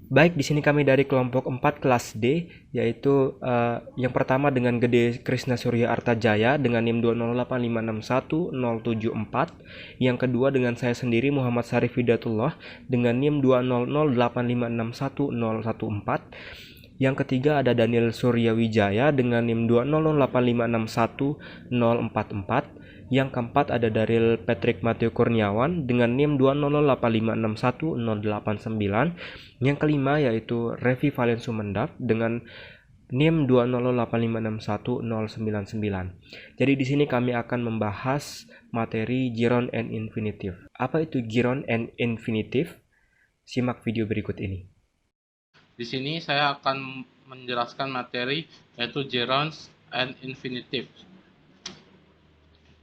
Baik, di sini kami dari kelompok 4 kelas D, yaitu yang pertama dengan Gede Krisna Surya Artajaya dengan NIM 208561074, yang kedua dengan saya sendiri Muhammad Sarif Hidatullah dengan NIM 20085611014, yang ketiga ada Daniel Surya Wijaya dengan NIM 20085611044. Yang keempat ada Daryl Patrick Matthew Kurniawan dengan NIM 20085611089. Yang kelima yaitu Revi Valen Sumendap dengan NIM 20085611099. Jadi di sini kami akan membahas materi gerund and infinitive. Apa itu gerund and infinitive? Simak video berikut ini. Di sini saya akan menjelaskan materi yaitu gerunds and infinitive.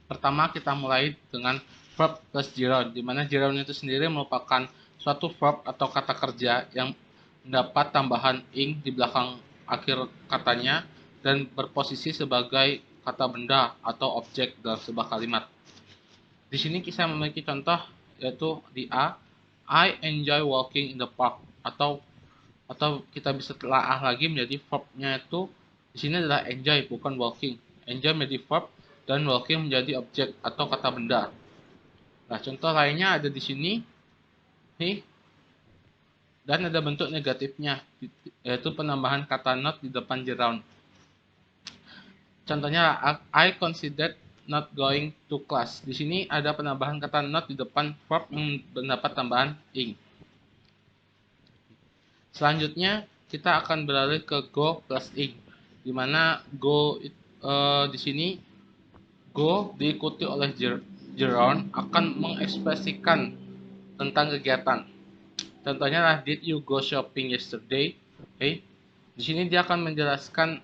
Pertama kita mulai dengan verb plus gerund, di mana gerund itu sendiri merupakan suatu verb atau kata kerja yang mendapat tambahan ing di belakang akhir katanya dan berposisi sebagai kata benda atau objek dalam sebuah kalimat. Di sini kita memiliki contoh yaitu di A, I enjoy walking in the park, atau kita bisa telaah lagi menjadi verbnya itu di sini adalah enjoy bukan walking. Enjoy menjadi verb dan walking menjadi objek atau kata benda. Nah, contoh lainnya ada di sini nih, dan ada bentuk negatifnya yaitu penambahan kata not di depan gerund. Contohnya I considered not going to class. Di sini ada penambahan kata not di depan verb yang mendapat tambahan ing. Selanjutnya kita akan beralih ke go plus ing, di mana go di sini go diikuti oleh gerund akan mengekspresikan tentang kegiatan. Contohnya lah did you go shopping yesterday? Okay. Di sini dia akan menjelaskan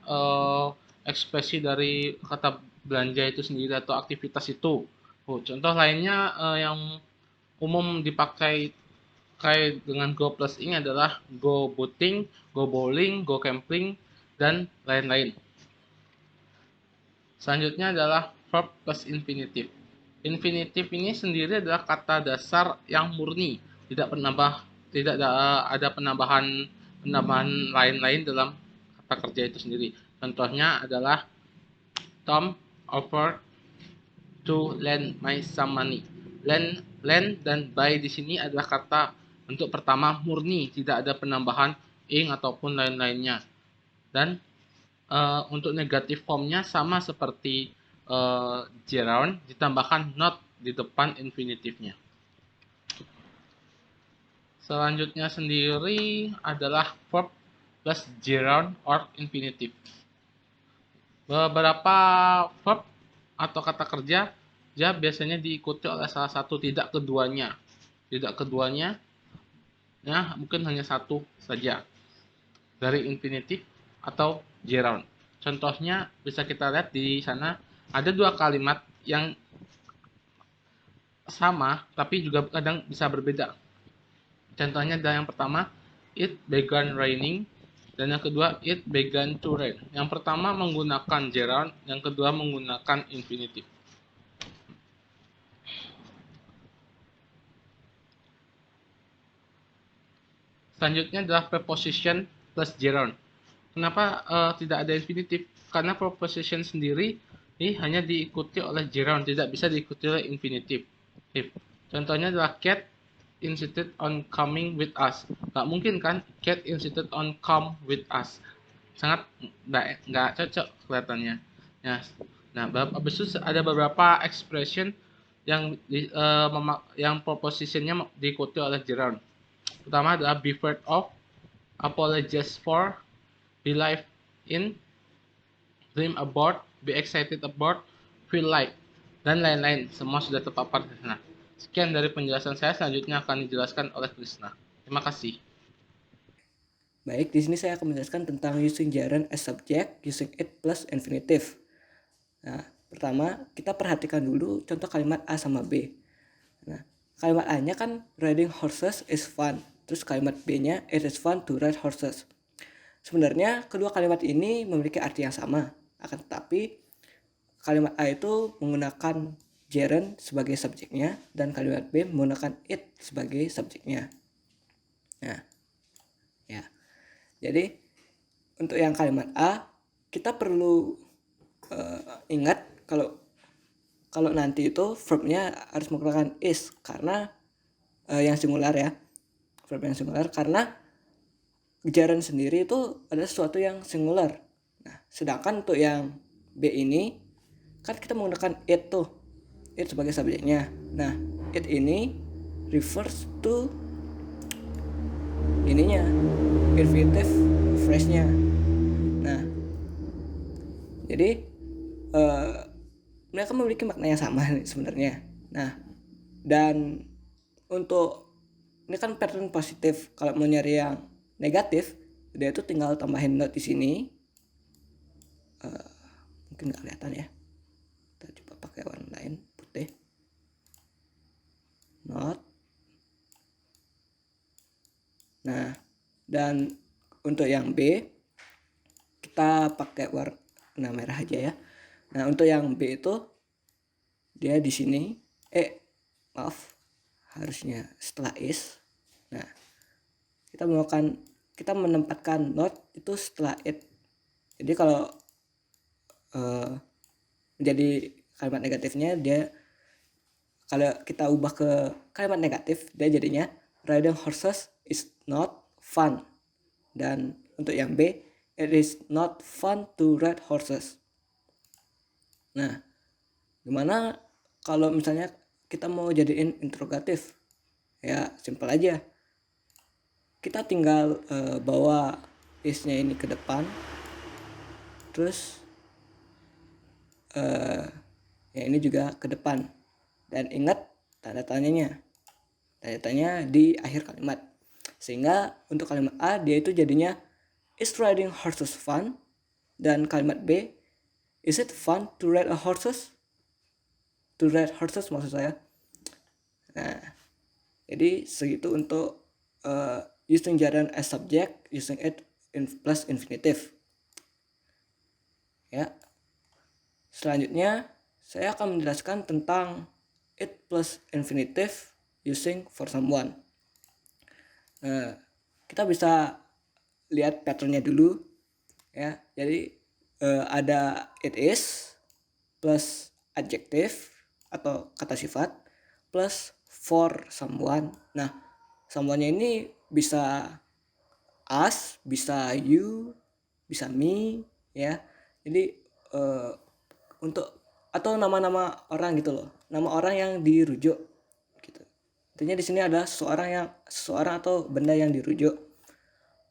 ekspresi dari kata belanja itu sendiri atau aktivitas itu. Contoh lainnya yang umum dipakai kait dengan go plus ing adalah go boating, go bowling, go camping, dan lain-lain. Selanjutnya adalah verb plus infinitive. Infinitive ini sendiri adalah kata dasar yang murni, tidak ada penambahan lain-lain dalam kata kerja itu sendiri. Contohnya adalah Tom offered to lend my some money. Lend dan buy di sini adalah kata bentuk pertama murni, tidak ada penambahan ing ataupun lain-lainnya. Dan untuk negatif formnya sama seperti gerund, ditambahkan not di depan infinitifnya. Selanjutnya sendiri adalah verb plus gerund or infinitive. Beberapa verb atau kata kerja ya biasanya diikuti oleh salah satu, tidak keduanya. Tidak keduanya, ya mungkin hanya satu saja dari infinitive atau gerund. Contohnya bisa kita lihat di sana ada dua kalimat yang sama tapi juga kadang bisa berbeda. Contohnya ada yang pertama it began raining dan yang kedua it began to rain. Yang pertama menggunakan gerund, yang kedua menggunakan infinitive. Selanjutnya adalah preposition plus gerund. Kenapa tidak ada infinitif? Karena preposition sendiri ini hanya diikuti oleh gerund, tidak bisa diikuti oleh infinitif. Contohnya adalah cat insisted on coming with us. Nggak mungkin kan cat insisted on come with us. Sangat nggak cocok kelihatannya. Ya. Nah, habis itu ada beberapa expression yang prepositionnya diikuti oleh gerund. Pertama adalah be afraid of, apologize for, believe in, dream about, be excited about, feel like, dan lain-lain. Semua sudah terpapar di sana. Sekian dari penjelasan saya, selanjutnya akan dijelaskan oleh Krisna. Terima kasih. Baik, di sini saya akan menjelaskan tentang using gerund as subject, using it plus infinitive. Nah, pertama kita perhatikan dulu contoh kalimat A sama B. Nah, kalimat A-nya kan riding horses is fun. Terus kalimat B-nya it is fun to ride horses. Sebenarnya kedua kalimat ini memiliki arti yang sama, akan tetapi kalimat A itu menggunakan gerund sebagai subjeknya dan kalimat B menggunakan it sebagai subjeknya. Nah, ya. Jadi untuk yang kalimat A kita perlu ingat kalau nanti itu verbnya harus menggunakan is karena yang singular ya, verb yang singular, karena gerund sendiri itu adalah sesuatu yang singular. Nah, sedangkan untuk yang B ini kan kita menggunakan it tuh, it sebagai subjeknya. Nah, it ini refers to ininya, infinitive phrase-nya. Nah, jadi mereka memiliki makna yang sama sebenarnya. Nah, dan untuk ini kan pattern positif. Kalau mau nyari yang negatif, dia itu tinggal tambahin not di sini. Mungkin nggak kelihatan ya. Kita coba pakai warna lain, putih. Not. Nah, dan untuk yang B kita pakai warna merah aja ya. Nah, untuk yang B itu dia di sini harusnya setelah is. Nah, kita menempatkan not itu setelah it. Jadi kalau menjadi kalimat negatifnya, dia kalau kita ubah ke kalimat negatif, dia jadinya riding horses is not fun. Dan untuk yang B, it is not fun to ride horses. Nah, gimana kalau misalnya kita mau jadiin interrogatif? Ya simpel aja, kita tinggal bawa is-nya ini ke depan, terus ya ini juga ke depan, dan ingat tanda tanyanya di akhir kalimat, sehingga untuk kalimat A dia itu jadinya is riding horses fun, dan kalimat B is it fun to ride horses maksud saya. Nah, jadi segitu untuk using gerund as subject, using it plus infinitive. Ya. Selanjutnya saya akan menjelaskan tentang it plus infinitive using for someone. Kita bisa lihat patternnya dulu ya. Jadi ada it is plus adjective atau kata sifat plus for someone. Nah, someone-nya ini bisa us, bisa you, bisa me ya. Jadi untuk atau nama-nama orang gitu loh, nama orang yang dirujuk gitu. Intinya di sini ada seseorang atau benda yang dirujuk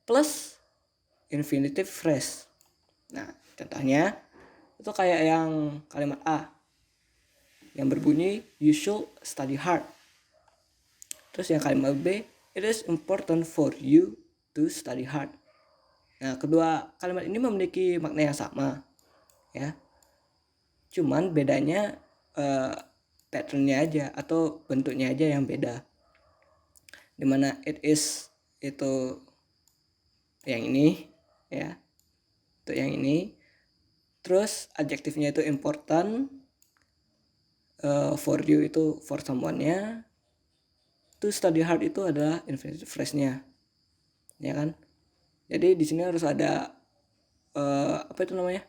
plus infinitive phrase. Nah, contohnya itu kayak yang kalimat A yang berbunyi you should study hard. Terus yang kalimat B, it is important for you to study hard. Nah, kedua kalimat ini memiliki makna yang sama ya. Cuman bedanya patternnya aja atau bentuknya aja yang beda. Dimana it is itu yang ini ya, untuk yang ini. Terus adjektifnya itu important, for you itu for someone-nya, to study hard itu adalah infinitive phrase-nya, ya kan? Jadi di sini harus ada apa itu namanya,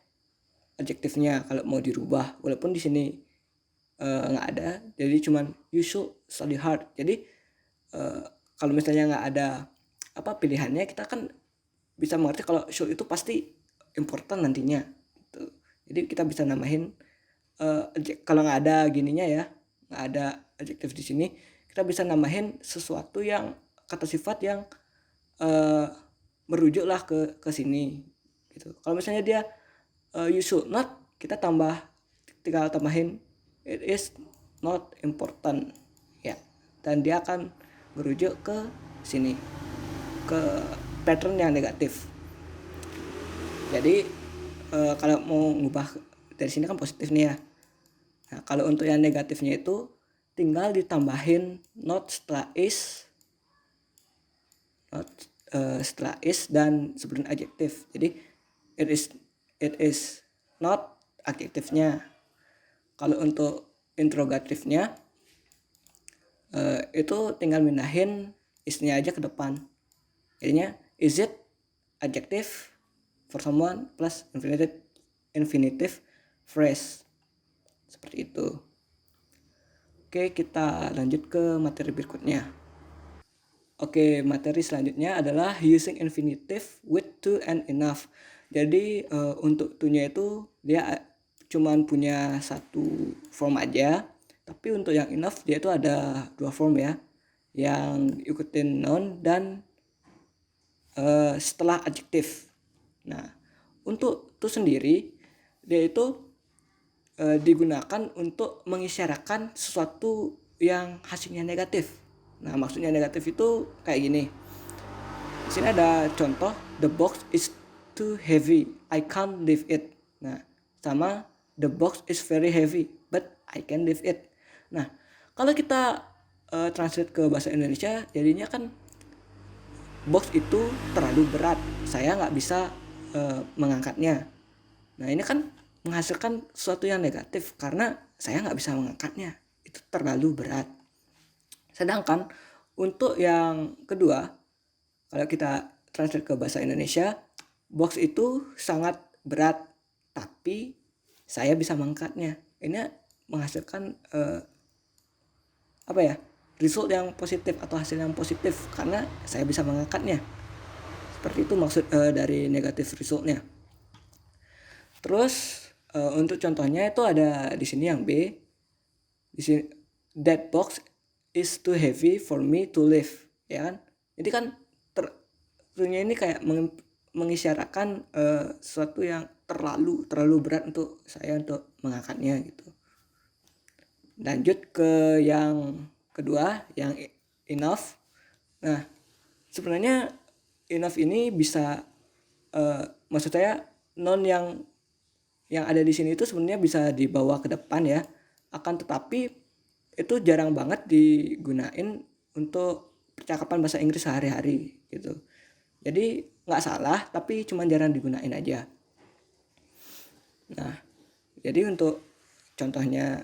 adjektifnya kalau mau dirubah, walaupun di sini nggak ada, jadi cuman you should study hard. Jadi kalau misalnya nggak ada apa pilihannya, kita kan bisa mengerti kalau should itu pasti important nantinya gitu. Jadi kita bisa namahin kalau nggak ada gininya ya, nggak ada adjektif di sini, kita bisa namahin sesuatu yang kata sifat yang merujuklah ke sini gitu. Kalau misalnya dia you should not, kita tinggal tambahin it is not important ya, dan dia akan merujuk ke sini, ke pattern yang negatif. Jadi kalau mau ngubah dari sini kan positif nih ya. Nah, kalau untuk yang negatifnya itu tinggal ditambahin not setelah is, dan sebelum adjektif. Jadi it is not adjektifnya. Kalau untuk interrogatifnya itu tinggal mindahin is-nya aja ke depan. Jadinya is it adjective for someone plus infinitive phrase. Seperti itu. Oke, kita lanjut ke materi berikutnya. Oke, materi selanjutnya adalah using infinitive with to and enough. Jadi untuk to-nya itu dia cuman punya satu form aja, tapi untuk yang enough dia itu ada dua form ya, yang ikutin noun dan setelah adjektif. Nah, untuk to sendiri dia itu digunakan untuk mengisyaratkan sesuatu yang hasilnya negatif. Nah, maksudnya negatif itu kayak gini. Di sini ada contoh, the box is too heavy, I can't lift it. Nah, sama the box is very heavy, but I can lift it. Nah, kalau kita translate ke bahasa Indonesia, jadinya kan box itu terlalu berat, saya nggak bisa mengangkatnya. Nah, ini kan menghasilkan sesuatu yang negatif karena saya nggak bisa mengangkatnya, itu terlalu berat. Sedangkan untuk yang kedua, kalau kita translate ke bahasa Indonesia, box itu sangat berat tapi saya bisa mengangkatnya. Ini menghasilkan result yang positif atau hasil yang positif karena saya bisa mengangkatnya. Seperti itu maksud dari negative resultnya. Terus untuk contohnya itu ada di sini yang B. Di sini, that box is too heavy for me to lift, ya kan? Jadi kan to-nya ini kayak mengisyaratkan sesuatu yang terlalu berat untuk saya untuk mengangkatnya gitu. Lanjut ke yang kedua, yang enough. Nah, sebenarnya enough ini bisa maksud saya noun yang ada di sini itu sebenarnya bisa dibawa ke depan ya. Akan tetapi itu jarang banget digunain untuk percakapan bahasa Inggris sehari-hari gitu. Jadi nggak salah tapi cuma jarang digunain aja. Nah, jadi untuk contohnya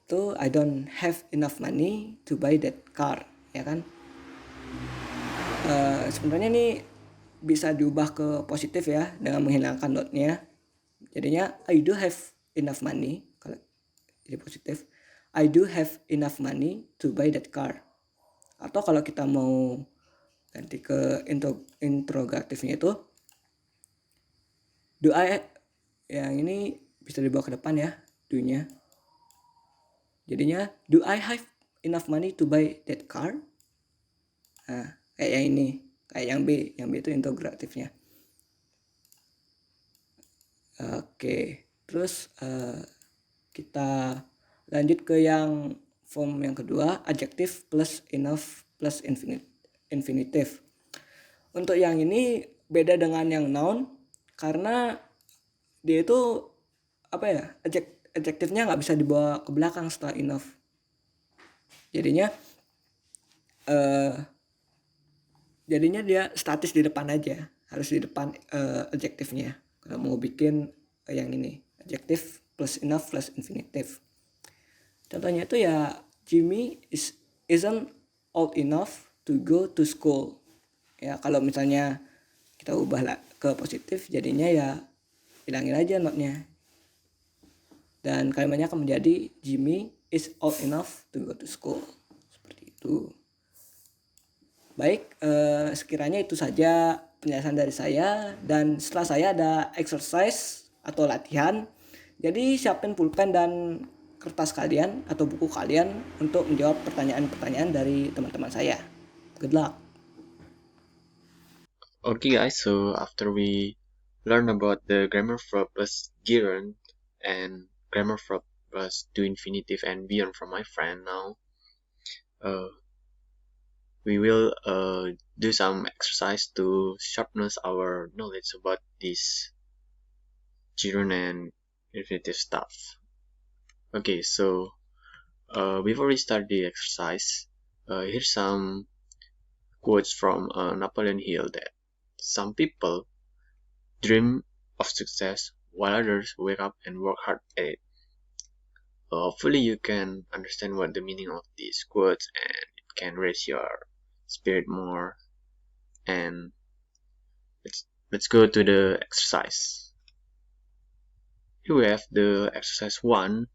itu I don't have enough money to buy that car, ya kan? Sebenarnya ini bisa diubah ke positif ya dengan menghilangkan not-nya. Jadinya I do have enough money. Kalau jadi positif, I do have enough money to buy that car. Atau kalau kita mau ganti ke interrogatifnya itu, do I, yang ini bisa dibawa ke depan ya, do-nya. Jadinya do I have enough money to buy that car? Nah, kayak yang ini, kayak yang B itu interrogatifnya. Oke, terus kita lanjut ke yang form yang kedua, adjective plus enough plus infinitive. Untuk yang ini beda dengan yang noun karena dia itu adjektifnya nggak bisa dibawa ke belakang setelah enough. Jadinya dia statis di depan aja, harus di depan adjektifnya. Kalau mau bikin yang ini, adjective plus enough plus infinitive. Contohnya itu ya, Jimmy isn't old enough to go to school. Ya, kalau misalnya kita ubah ke positif, jadinya ya hilangin aja not-nya. Dan kalimatnya akan menjadi Jimmy is old enough to go to school. Seperti itu. Baik, sekiranya itu saja penjelasan dari saya, dan setelah saya ada exercise atau latihan. Jadi siapin pulpen dan kertas kalian atau buku kalian untuk menjawab pertanyaan-pertanyaan dari teman-teman saya. Good luck. Okay guys, so after we learn about the grammar verb plus gerund and grammar verb plus to infinitive and beyond from my friend, now we will do some exercise to sharpen our knowledge about this gerund and infinitive stuff. Okay, so before we start the exercise, here's some quotes from Napoleon Hill that some people dream of success while others wake up and work hard at it. Hopefully you can understand what the meaning of these quotes, and it can raise your spirit more, and let's go to the exercise. Here we have the exercise 1,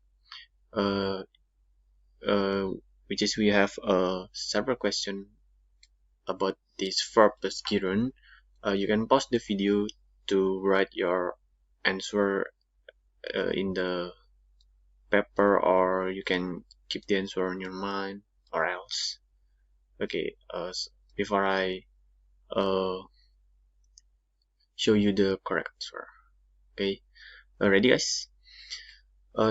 which is we have several questions about this verb plus gerund. You can pause the video to write your answer in the paper, or you can keep the answer in your mind, or else. Okay, before I show you the correct answer. Okay, ready guys?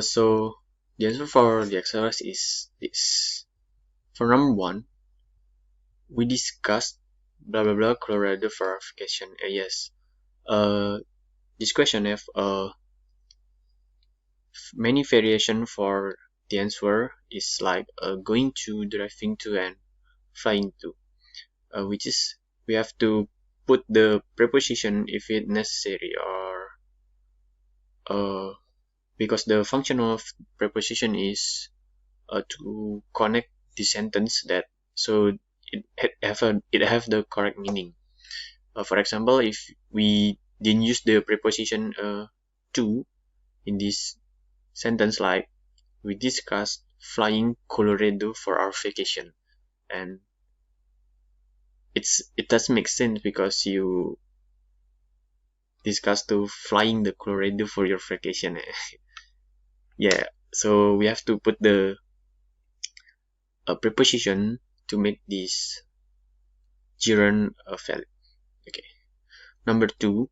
So the answer for the exercise is this. For number 1, we discussed blah blah blah Colorado verification. Yes. This question have many variation for the answer is like going to, driving to, and flying to, which is we have to put the preposition if it necessary, or because the function of preposition is to connect the sentence that so it have the correct meaning. For example, if we didn't use the preposition to in this sentence, like we discussed flying Colorado for our vacation, and it does make sense because you discussed to flying the Colorado for your vacation. Yeah, so we have to put the preposition to make this gerund valid. Okay. Number 2,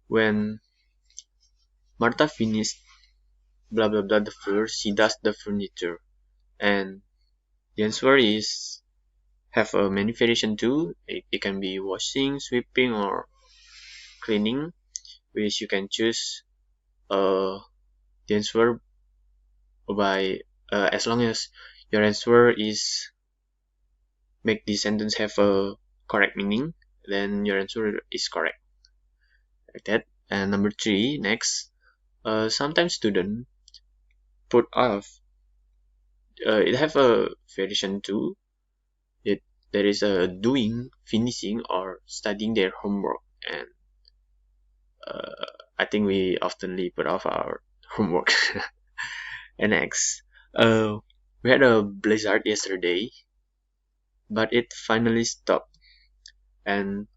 when Martha finished blah blah blah the floor, she does the furniture, and the answer is have a many variation too. It can be washing, sweeping, or cleaning, which you can choose the answer by as long as your answer is make the sentence have a correct meaning, then your answer is correct, like that. And number 3, next, sometimes student put off. It have a variation too. There is a doing, finishing, or studying their homework, and I think we oftenly put off our homework. And next, we had a blizzard yesterday, but it finally stopped. And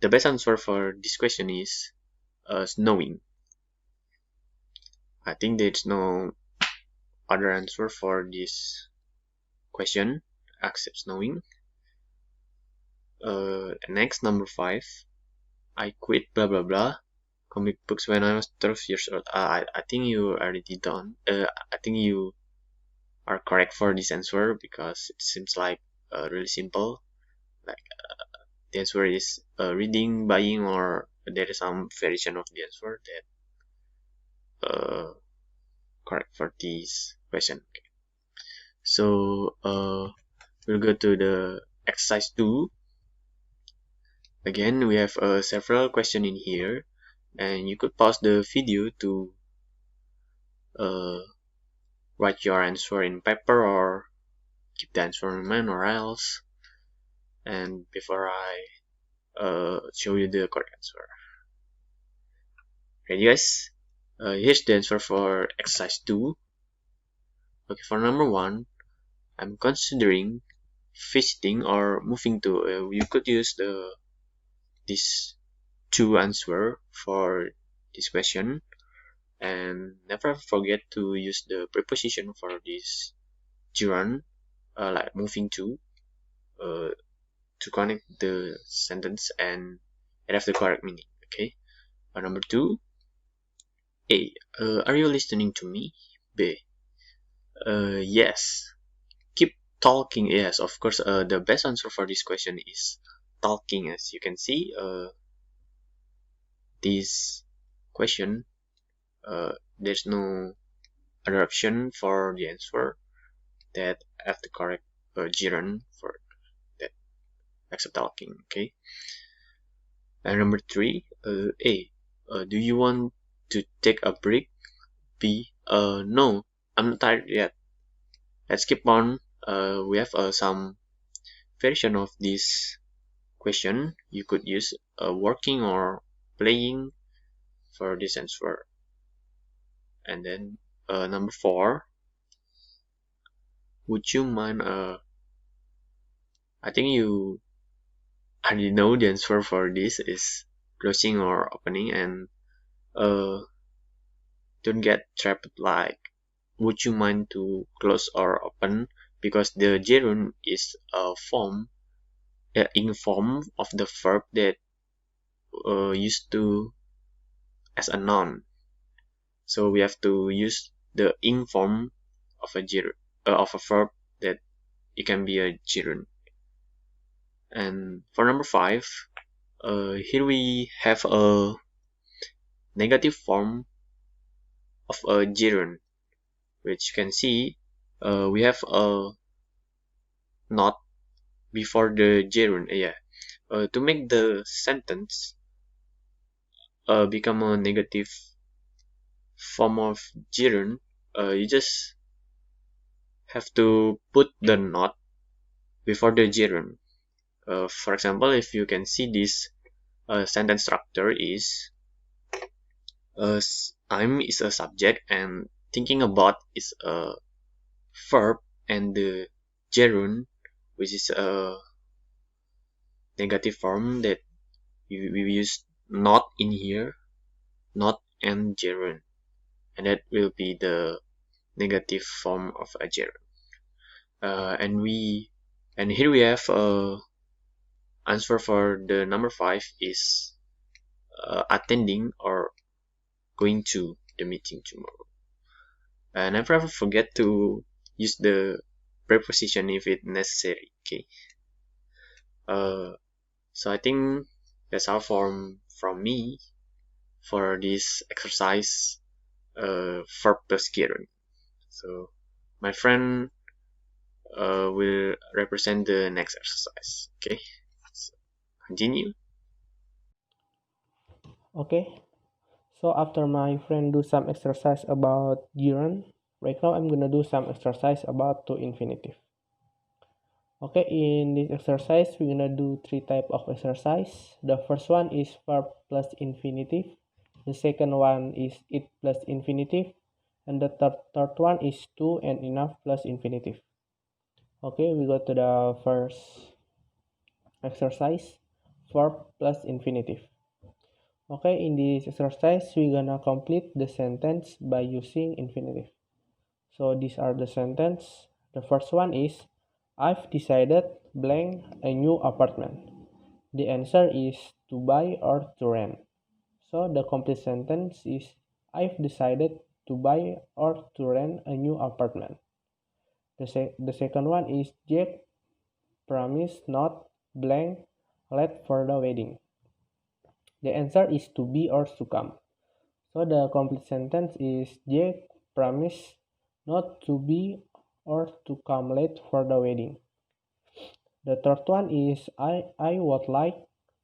the best answer for this question is snowing. I think there's no other answer for this question except snowing. Next, number 5, I quit blah blah blah comic books when I was 12 years old. I think you already done. I think you are correct for this answer because it seems like really simple. Like the answer is reading, buying, or there is some variation of the answer that correct for this question. Okay. So we'll go to the exercise 2. Again, we have several questions in here, and you could pause the video to write your answer in paper or keep the answer in mind, or else. And before I show you the correct answer. Ready guys? Here's the answer for exercise 2. Okay, for number 1, I'm considering visiting or moving to. You could use this 2 answer for this question, and never forget to use the preposition for this gerund, like moving to connect the sentence and it have the correct meaning. Okay. Number 2, A, are you listening to me? B, yes. Keep talking. Yes, of course. The best answer for this question is talking. As you can see, this question, there's no other option for the answer that have the correct gerund for that except talking. Okay. And number 3, A, do you want to take a break? B, no, I'm not tired yet. Let's keep on. We have some version of this question. You could use working or playing for this answer. And then number 4, would you mind I think you already know the answer for this is closing or opening, and don't get trapped like would you mind to close or open, because the gerund is a form in form of the verb that used to as a noun. So we have to use the ing form of a of a verb that it can be a gerund. And for number 5, here we have a negative form of a gerund, which you can see we have a not before the gerund. To make the sentence become a negative form of gerund, you just have to put the not before the gerund. For example, if you can see this sentence structure is I'm is a subject and thinking about is a verb, and the gerund, which is a negative form that we use not in here, not and gerund, and that will be the negative form of a gerund. And here we have answer for the number 5 is attending or going to the meeting tomorrow. And never forget to use the preposition if it's necessary. Okay. So I think that's all from me for this exercise, verb plus gerund. So my friend will represent the next exercise. Okay, so continue. Okay, so after my friend do some exercise about gerund, right now I'm gonna do some exercise about to infinitive. Okay, in this exercise we're gonna do 3 type of exercise. The first one is verb plus infinitive. The second one is it plus infinitive, and the third one is to and enough plus infinitive. Okay, we go to the first exercise, verb plus infinitive. Okay, in this exercise, we're gonna complete the sentence by using infinitive. So these are the sentence. The first one is, I've decided blank a new apartment. The answer is to buy or to rent. So the complete sentence is, I've decided to buy or to rent a new apartment. The second one is, Jack promised not blank late for the wedding. The answer is to be or to come. So the complete sentence is, Jack promised not to be or to come late for the wedding. The third one is, I would like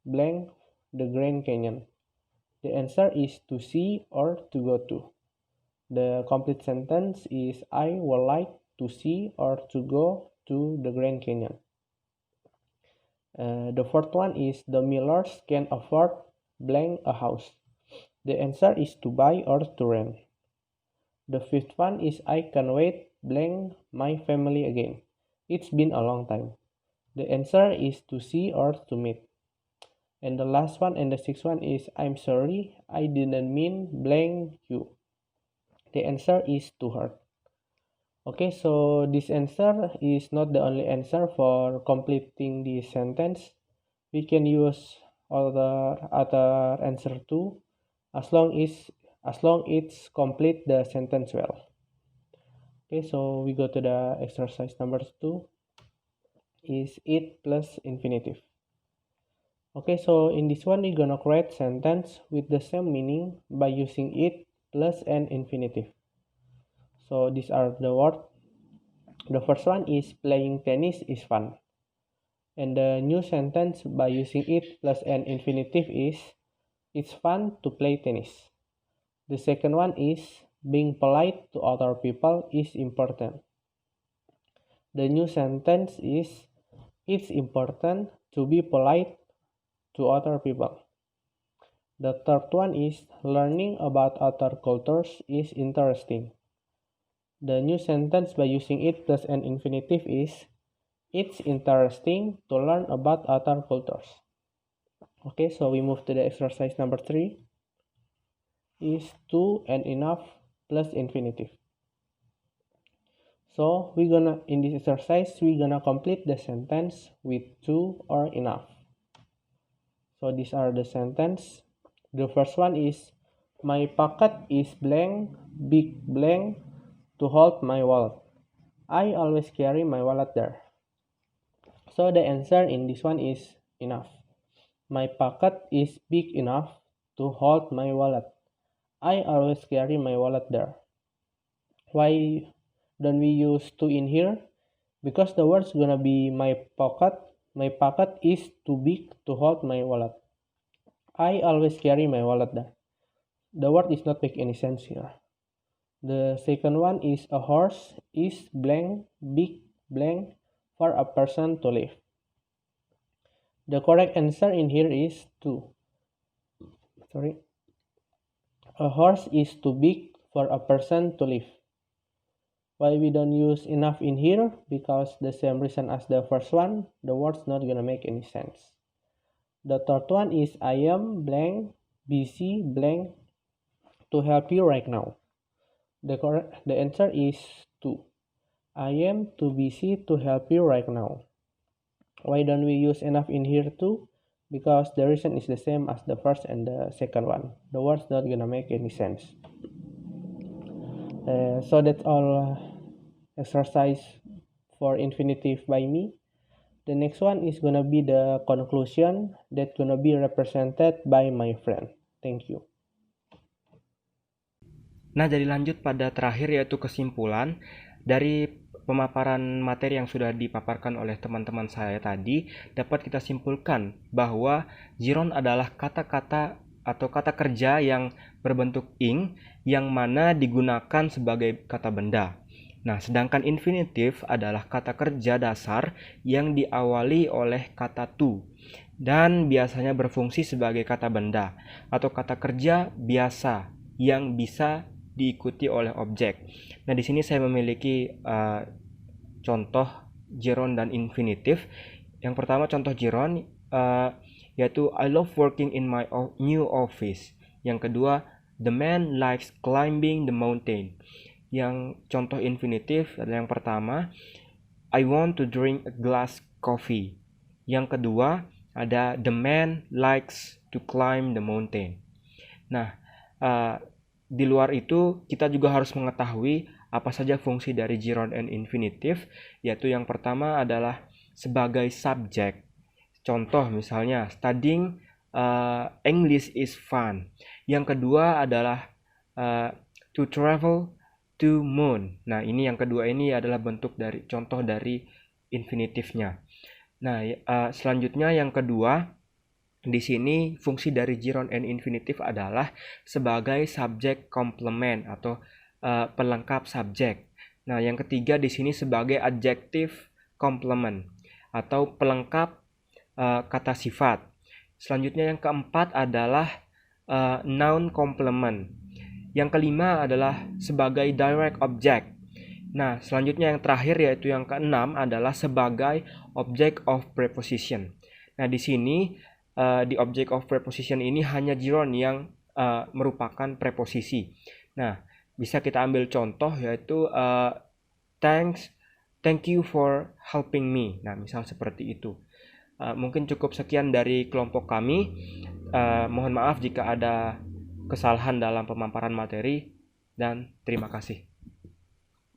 blank the Grand Canyon. The answer is to see or to go to. The complete sentence is, I would like to see or to go to the Grand Canyon. The fourth one is, the Millers can afford blank a house. The answer is to buy or to rent. The fifth one is, I can't wait blank my family again. It's been a long time. The answer is to see or to meet. And the last one and the sixth one is, I'm sorry, I didn't mean blank you. The answer is to hurt. Okay, so this answer is not the only answer for completing the sentence. We can use other answer too, as long it's complete the sentence well. Okay, so we go to the exercise number 2, is it plus infinitive. Okay, so in this one we're gonna create sentence with the same meaning by using it plus an infinitive. So these are the words. The first one is, playing tennis is fun. And the new sentence by using it plus an infinitive is, it's fun to play tennis. The second one is, being polite to other people is important. The new sentence is, it's important to be polite to other people. The third one is learning about other cultures is interesting. The new sentence by using it plus an infinitive is, it's interesting to learn about other cultures. Okay, so we move to the exercise number 3. Is to and enough plus infinitive. So in this exercise, we're gonna complete the sentence with to or enough. So these are the sentence. The first one is, my pocket is blank, big blank, to hold my wallet. I always carry my wallet there. So the answer in this one is enough. My pocket is big enough to hold my wallet. I always carry my wallet there. Why don't we use to in here? Because the word's gonna be my pocket. My pocket is too big to hold my wallet. I always carry my wallet there. The word is not make any sense here. The second one is, a horse is blank, big blank, for a person to live. The correct answer in here is to. A horse is too big for a person to live. Why we don't use enough in here? Because the same reason as the first one, the word's not gonna make any sense. The third one is, I am blank, busy blank, to help you right now. The answer is to. I am too busy to help you right now. Why don't we use enough in here too? Because the reason is the same as the first and the second one. The word's not gonna make any sense. So that's all exercise for infinitive by me. The next one is gonna be the conclusion that's gonna be represented by my friend. Thank you. Nah, jadi lanjut pada terakhir yaitu kesimpulan dari pemaparan materi yang sudah dipaparkan oleh teman-teman saya tadi. Dapat kita simpulkan bahwa gerund adalah kata-kata atau kata kerja yang berbentuk ing yang mana digunakan sebagai kata benda. Nah, sedangkan infinitif adalah kata kerja dasar yang diawali oleh kata to dan biasanya berfungsi sebagai kata benda atau kata kerja biasa yang bisa diikuti oleh objek. Nah, di sini saya memiliki contoh gerund dan infinitif. Yang pertama contoh gerund yaitu I love working in my new office. Yang kedua, the man likes climbing the mountain. Yang contoh infinitif adalah yang pertama, I want to drink a glass coffee. Yang kedua ada the man likes to climb the mountain. Nah, di luar itu kita juga harus mengetahui apa saja fungsi dari gerund and infinitive, yaitu yang pertama adalah sebagai subjek. Contoh misalnya studying English is fun. Yang kedua adalah to travel to moon. Nah, ini yang kedua ini adalah bentuk dari contoh dari infinitifnya. Nah, selanjutnya yang kedua di sini fungsi dari gerund and infinitive adalah sebagai subjek komplement atau pelengkap subjek. Nah, yang ketiga di sini sebagai adjective complement atau pelengkap kata sifat. Selanjutnya yang keempat adalah noun complement. Yang kelima adalah sebagai direct object. Nah, selanjutnya yang terakhir yaitu yang keenam adalah sebagai object of preposition. Nah, di sini di object of preposition ini hanya gerund yang merupakan preposisi. Nah, bisa kita ambil contoh yaitu thank you for helping me. Nah, misal seperti itu. Mungkin cukup sekian dari kelompok kami. Mohon maaf jika ada kesalahan dalam pemaparan materi dan terima kasih.